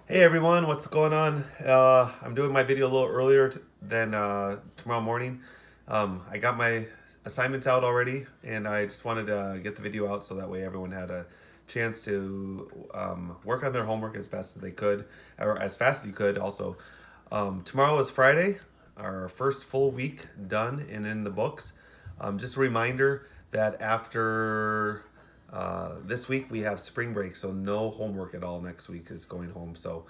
Hey everyone, what's going on? I'm doing my video a little earlier than tomorrow morning. I got my assignments out already, and I just wanted to get the video out so that way everyone had a chance to work on their homework as best as they could, or as fast as you could. Also, tomorrow is Friday, our first full week done and in the books. Just a reminder that after this week we have spring break, so no homework at all next week is going home. So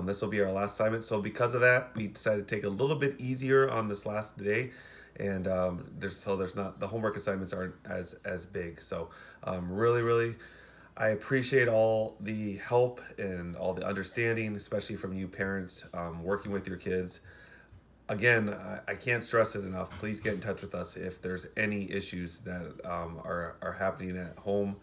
this will be our last assignment. So because of that, we decided to take a little bit easier on this last day, and there's not the homework assignments aren't as big. So really, I appreciate all the help and all the understanding, especially from you parents working with your kids. Again, I can't stress it enough. Please get in touch with us if there's any issues that are happening at home.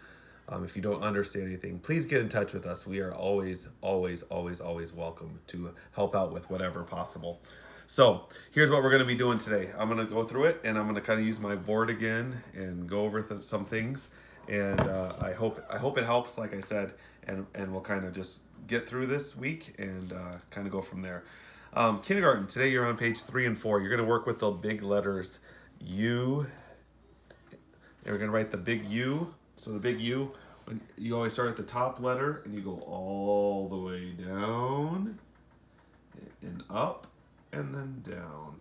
If you don't understand anything, please get in touch with us. We are always welcome to help out with whatever possible. So here's what we're going to be doing today. I'm going to go through it, and I'm going to kind of use my board again and go over some things. And I hope it helps, like I said, and we'll kind of just get through this week and kind of go from there. Kindergarten, today you're on page 3 and 4. You're going to work with the big letters U, and we're going to write the big U. So the big U, when you always start at the top letter and you go all the way down and up and then down.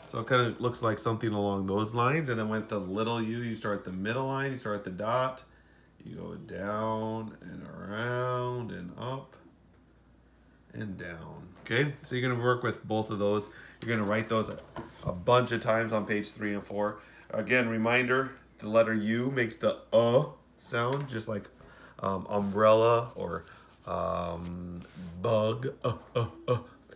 So it kind of looks like something along those lines. And then with the little U, you start at the middle line, you start at the dot, you go down and around and up and down. Okay, so you're going to work with both of those. You're going to write those a bunch of times on page 3 and 4. Again, reminder, the letter U makes the sound, just like umbrella or bug.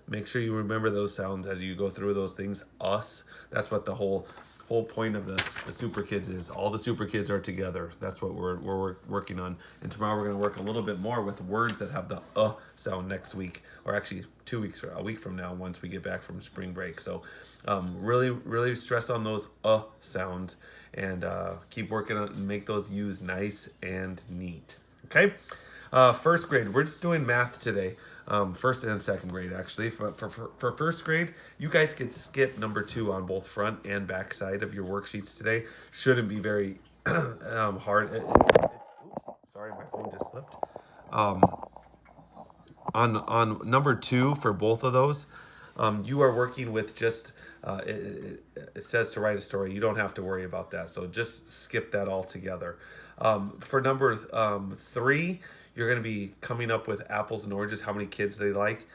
Make sure you remember those sounds as you go through those things. Us. That's what the whole point of the Super Kids is. All the Super Kids are together. That's what we're working on. And tomorrow we're going to work a little bit more with words that have the sound next week, or actually 2 weeks, a week from now, once we get back from spring break. So really stress on those sounds, and keep working on and make those U's nice and neat. Okay? First grade, we're just doing math today. First and second grade, actually. For first grade, you guys can skip number 2 on both front and back side of your worksheets today. Shouldn't be very hard. Oops, sorry, my phone just slipped. Um, on number 2 for both of those, you are working with just it says to write a story. You don't have to worry about that, so just skip that altogether. For number 3, you're going to be coming up with apples and oranges, how many kids they like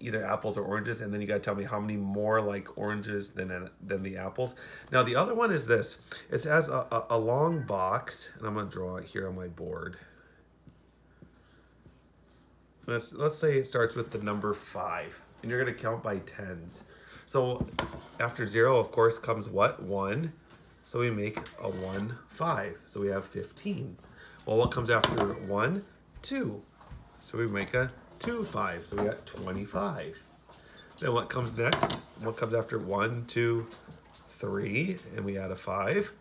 either apples or oranges, and then you got to tell me how many more like oranges than the apples. Now the other one is this. It has a long box, and I'm going to draw it here on my board. Let's say it starts with the number 5, and you're going to count by tens. So after 0, of course, comes what? 1. So we make a 1, 5. So we have 15. Well, what comes after 1? 2. So we make a 2, 5. So we got 25. Then what comes next? What comes after 1, 2, 3? And we add a 5.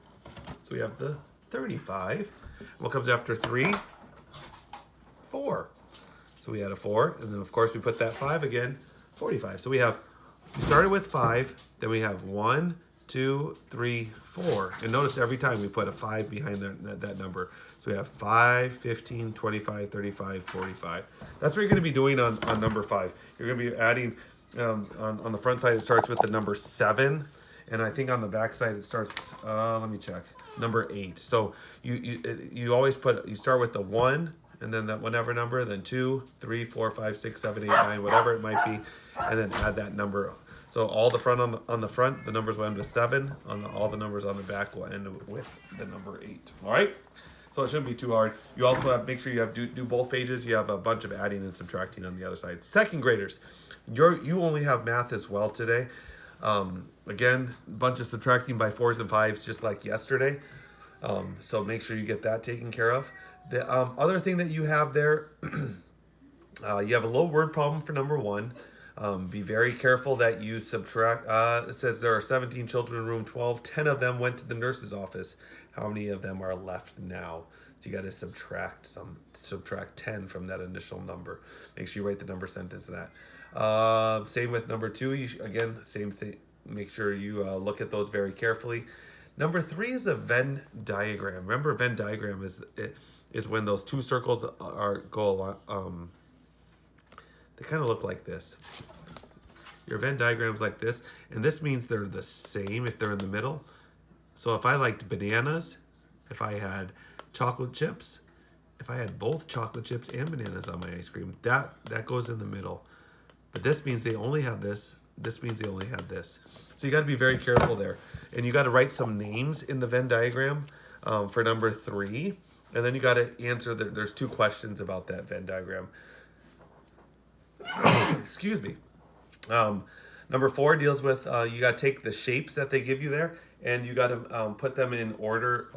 So we have the 35. What comes after 3? 4. So we add a 4, and then of course we put that 5 again, 45. So we started with 5, then we have 1, 2, 3, 4. And notice every time we put a 5 behind that number. So we have 5, 15, 25, 35, 45. That's what you're going to be doing on number 5. You're going to be adding, on the front side, it starts with the number 7. And I think on the back side, it starts, let me check, number 8. So you always you start with the 1, and then that whatever number, then 2, 3, 4, 5, 6, 7, 8, 9, whatever it might be, and then add that number. So all the front on the front, the numbers will end with 7. All the numbers on the back will end with the number 8. All right. So it shouldn't be too hard. You also have make sure you have do both pages. You have a bunch of adding and subtracting on the other side. Second graders, you only have math as well today. Again, a bunch of subtracting by 4s and 5s, just like yesterday. So make sure you get that taken care of. The other thing that you have there, you have a little word problem for number 1. Be very careful that you subtract. It says there are 17 children in room 12. 10 of them went to the nurse's office. How many of them are left now? So you got to subtract 10 from that initial number. Make sure you write the number sentence to that. Same with number 2. Again, same thing. Make sure you look at those very carefully. Number 3 is a Venn diagram. Remember, Venn diagram is when those two circles go along. They kind of look like this. Your Venn diagram's like this, and this means they're the same if they're in the middle. So if I liked bananas, if I had chocolate chips, if I had both chocolate chips and bananas on my ice cream, that goes in the middle. But this means they only have this. This means they only have this. So you got to be very careful there. And you got to write some names in the Venn diagram for number 3. And then you got to answer, there's 2 questions about that Venn diagram. Excuse me. Number 4 deals with, you got to take the shapes that they give you there and you got to put them in order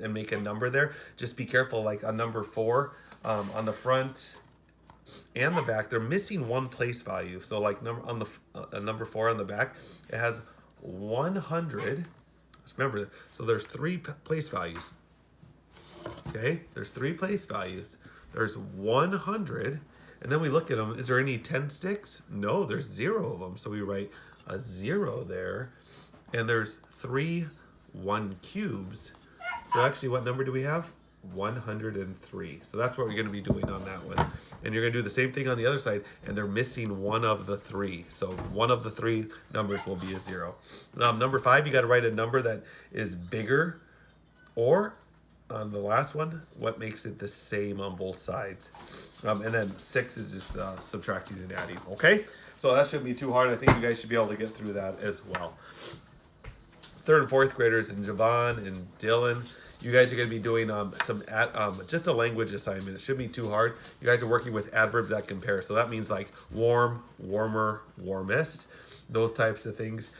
and make a number there. Just be careful, like on number 4, on the front and the back, they're missing 1 place value. So like number 4 on the back, it has 100. Just remember, so there's 3 place values. Okay, there's 3 place values. There's 100. And then we look at them. Is there any 10 sticks? No, there's 0 of them. So we write a 0 there. And there's 3 1 cubes. So actually, what number do we have? 103. So that's what we're going to be doing on that one. And you're going to do the same thing on the other side. And they're missing 1 of the 3. So 1 of the 3 numbers will be a 0. Number 5, you got to write a number that is bigger, or on the last one, what makes it the same on both sides. And then 6 is just subtracting and adding. Okay, so that shouldn't be too hard. I think you guys should be able to get through that as well. 3rd and 4th graders, and Javon and Dylan, you guys are going to be doing just a language assignment. It shouldn't be too hard. You guys are working with adverbs that compare. So that means like warm, warmer, warmest, those types of things.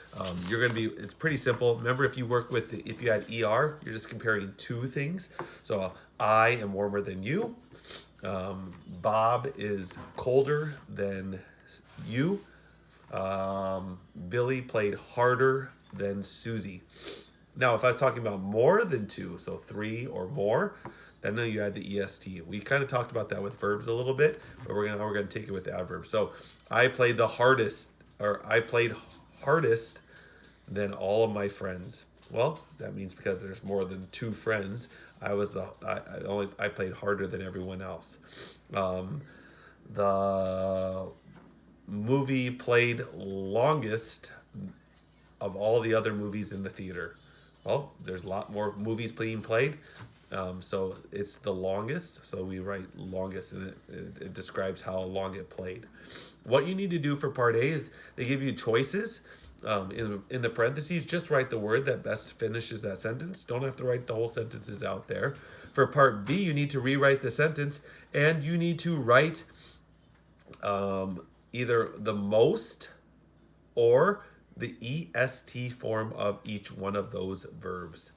You're going to be, it's pretty simple. Remember, if you had ER, you're just comparing 2 things. So I am warmer than you. Bob is colder than you. Billy played harder than Susie. Now, if I was talking about more than 2, so 3 or more, then you add the EST. We kind of talked about that with verbs a little bit, but we're gonna take it with the adverbs. So I played hardest than all of my friends. Well, that means because there's more than 2 friends, I played harder than everyone else. The movie played longest of all the other movies in the theater. Well, there's a lot more movies being played, so it's the longest. So we write longest, and it describes how long it played. What you need to do for part A is they give you choices. In the parentheses, just write the word that best finishes that sentence. Don't have to write the whole sentences out there. For part B, you need to rewrite the sentence, and you need to write either the most or the EST form of each one of those verbs.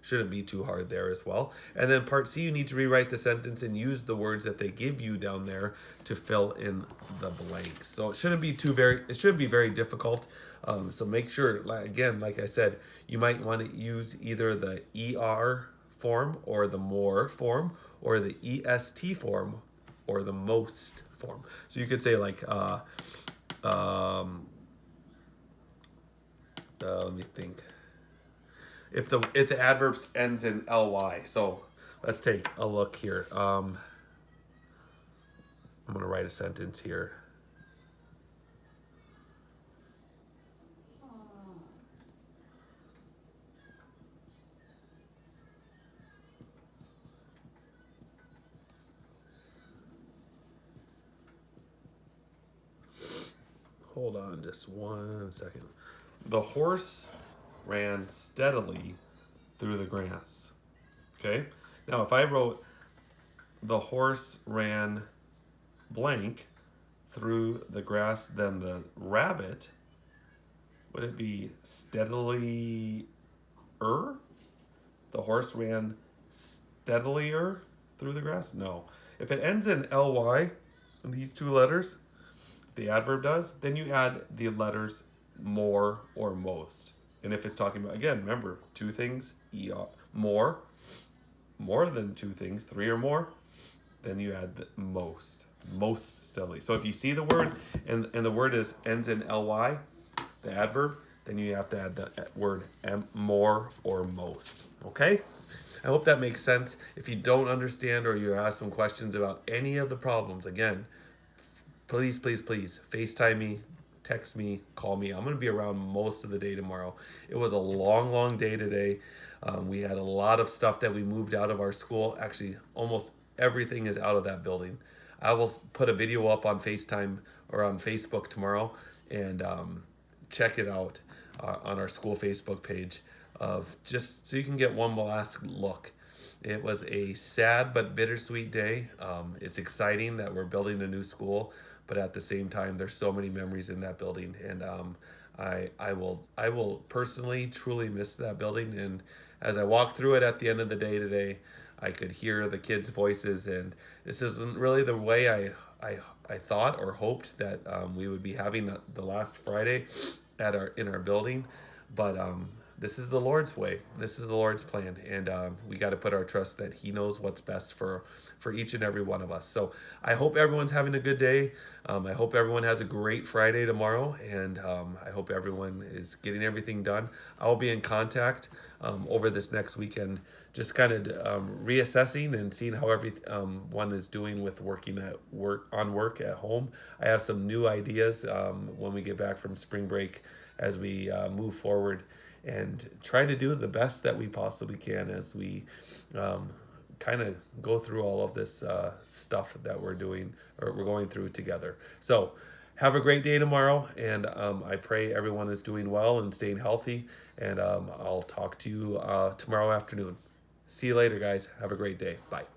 Shouldn't be too hard there as well. And then part C, you need to rewrite the sentence and use the words that they give you down there to fill in the blanks. So it shouldn't be very difficult. So make sure, again, like I said, you might want to use either the ER form or the more form, or the EST form or the most form. So you could say like, let me think. If the adverb ends in ly, so let's take a look here. I'm gonna write a sentence here. Hold on just 1 second. The horse ran steadily through the grass. Okay? Now, if I wrote the horse ran blank through the grass, then the rabbit, would it be steadily The horse ran steadilier through the grass? No. If it ends in ly, in these 2 letters, the adverb does, then you add the letters more or most. And if it's talking about, again, remember, 2 things, more more than two things, three or more, then you add the most steadily. So if you see the word and the word ends in ly, the adverb, then you have to add the word more or most. Okay? I hope that makes sense. If you don't understand or you have some questions about any of the problems, again, please, please, please FaceTime me, text me, call me. I'm going to be around most of the day tomorrow. It was a long, long day today. We had a lot of stuff that we moved out of our school. Actually, almost everything is out of that building. I will put a video up on FaceTime or on Facebook tomorrow, and check it out on our school Facebook page of just so you can get one last look. It was a sad but bittersweet day. It's exciting that we're building a new school, but at the same time, there's so many memories in that building, and I will personally truly miss that building. And as I walked through it at the end of the day today, I could hear the kids' voices, and this isn't really the way I thought or hoped that we would be having the last Friday in our building, but this is the Lord's way. This is the Lord's plan, and we got to put our trust that He knows what's best for each and every one of us. So I hope everyone's having a good day. I hope everyone has a great Friday tomorrow, and I hope everyone is getting everything done. I'll be in contact over this next weekend, just kind of reassessing and seeing how everyone is doing with work at home. I have some new ideas when we get back from spring break as we move forward and try to do the best that we possibly can as we kind of go through all of this stuff that we're doing or we're going through together. So have a great day tomorrow, and I pray everyone is doing well and staying healthy, and I'll talk to you tomorrow afternoon. See you later, guys. Have a great day. Bye.